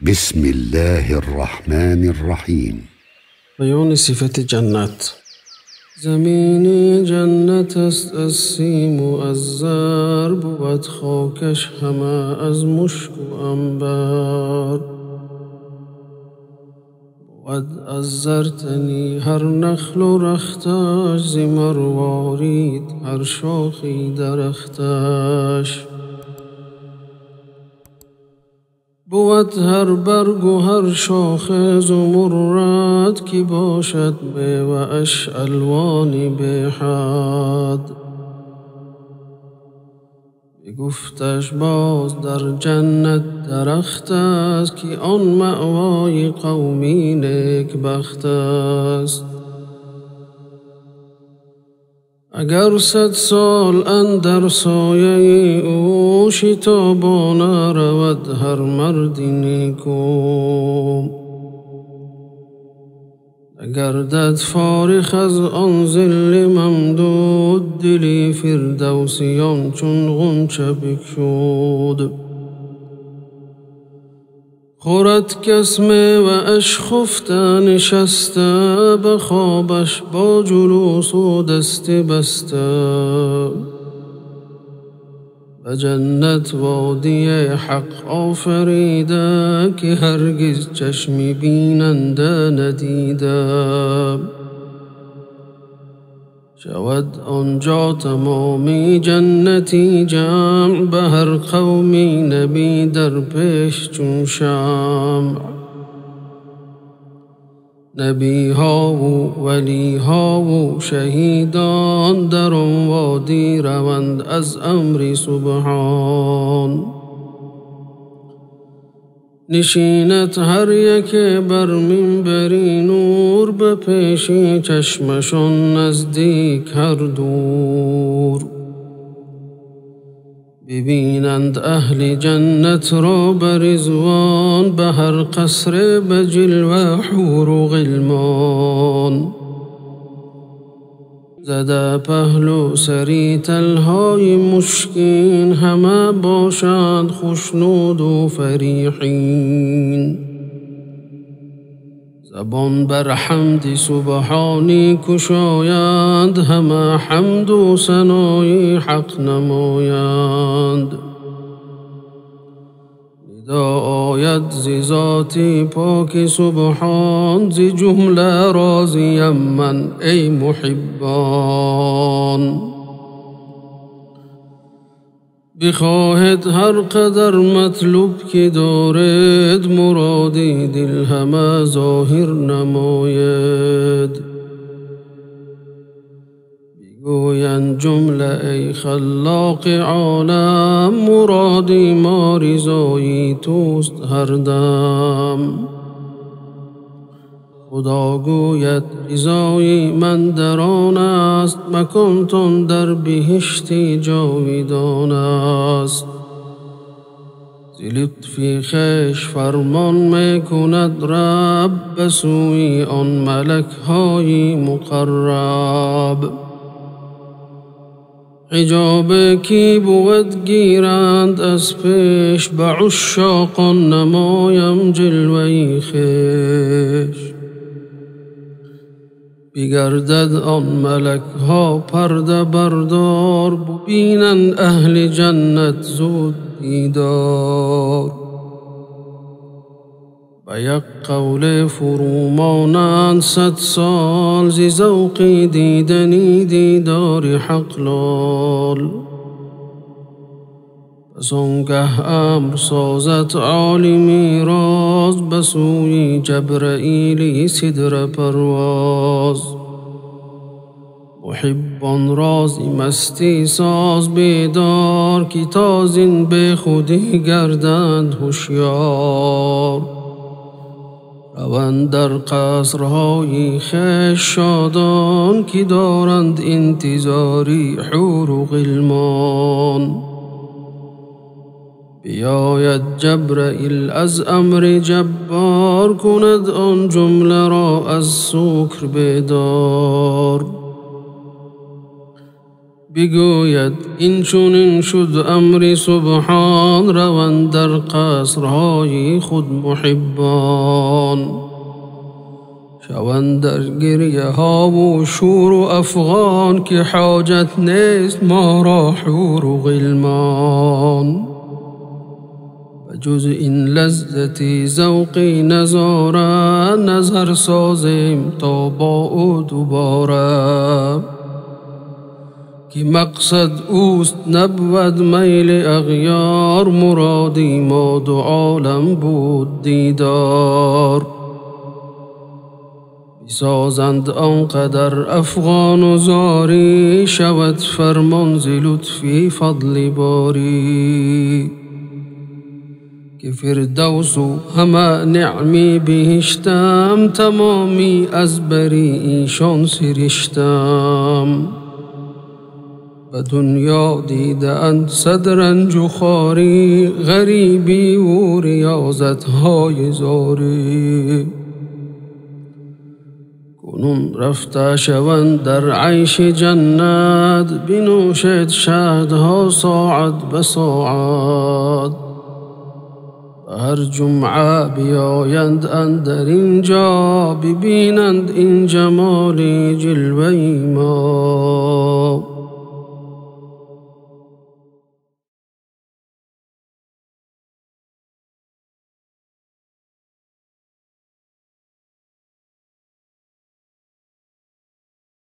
بسم الله الرحمن الرحیم. بیان صفت جنت. زمینی جنت است از سیم و از زر، بود خاکش همه از مشک و عنبر. بود از زرتنی هر نخل و رختش، ز مروارید هر شاخی درختش. بود هر برگ و هر شاخه زمرد، که باشد میوه‌اش الوانی به حد. بگفتش باز در جنت درخت است، که آن مأوای قومی نیکبخت است. اگر 100 سال اندر سایه او، شتابانه رود هر مرد نیکو. نگردد فارغ از آن ظل ممدود، دلی فردوسیان چون غنچه بگشود. خورد کس میوه‌اش خفته نشسته، به خوابش با جلوس و دست بسته. به جنت وادی حق آفریده، که هرگز چشم بیننده ندیده. شود آنجا تمامی جنتی جمع، به هر قومی نبی در پیش چون شمع. نبی ها و ولی ها و شهیدان، در آن وادی روند از امر سبحان. نشیند هر یک بر منبری نور، به پیش چشمشان نزدیک هر دور. ببینند اهل جنت را به رضوان، به هر قصر به جلوه حور و غلمان. زده پهلو سری تلهای مشکین، همه باشند خشنود و فریحین. زبان بر حمد سبحانی کشایند، همه حمد و ثنای حق نمایند. ندا آید ز ذات پاک سبحان، ز جمله راضیم من ای محبان. بخواهد هر قدر مطلوب که دارد، مرادی دل همه ظاهر نماید. بگویند جمله ای خلاق عالم، مرادی ما رضای توست هر دم. خدا گوید رضای من در آن است، مکانتان در بهشت جاودان است. ز لطف خویش فرمان می کند رب، به سوی آن ملک های مقرب. حجاب کی بود گیرند از پیش، به عشاقان نمایم جلوه خویش. بگردد آن ملک ها پرده بردار، ببینند اهل جنت زود دیدار. به یک قول فرومانند 100 سال، ز ذوق دیدنی دیدار حق لال. پس آنگه امر سازد عالمی راز، به سوی جبرائیل صدر پرواز. محبان راز مستی ساز بیدار، که تازین به خودی گردند هوشیار. روند در قصرهای خویش شادان، که دارند انتظاری حور و غلمان. بیاید جبرائیل از امر جبار، کند آن جمله را از سکر بیدار. بگوید این چونین شد امر سبحان، روند در قصرهای خود محبان. شوند در گریه ها و شور و افغان، که حاجت نیست ما را حور و غلمان. جز این لذتی ذوقی نظاره، نظر سازیم تا با او دوباره. که مقصد اوست نبود میل اغیار، مرادی ما دو عالم بود دیدار. بسازند آنقدر افغان و زاری، شود فرمان ز لطفی فضل باری. که فردوس و همه نعمی بهشتم، تمامی از بری ایشان سرشتم. به دنیا دیدند صد رنج و خواری، غریبی و ریاضتهای زاری. کنون رفته شوند در عیش جنت، بنوشد شهدها ساعت به ساعت. هر جمعه بیایند اندر اینجا، ببینند این جمال جلوه ما.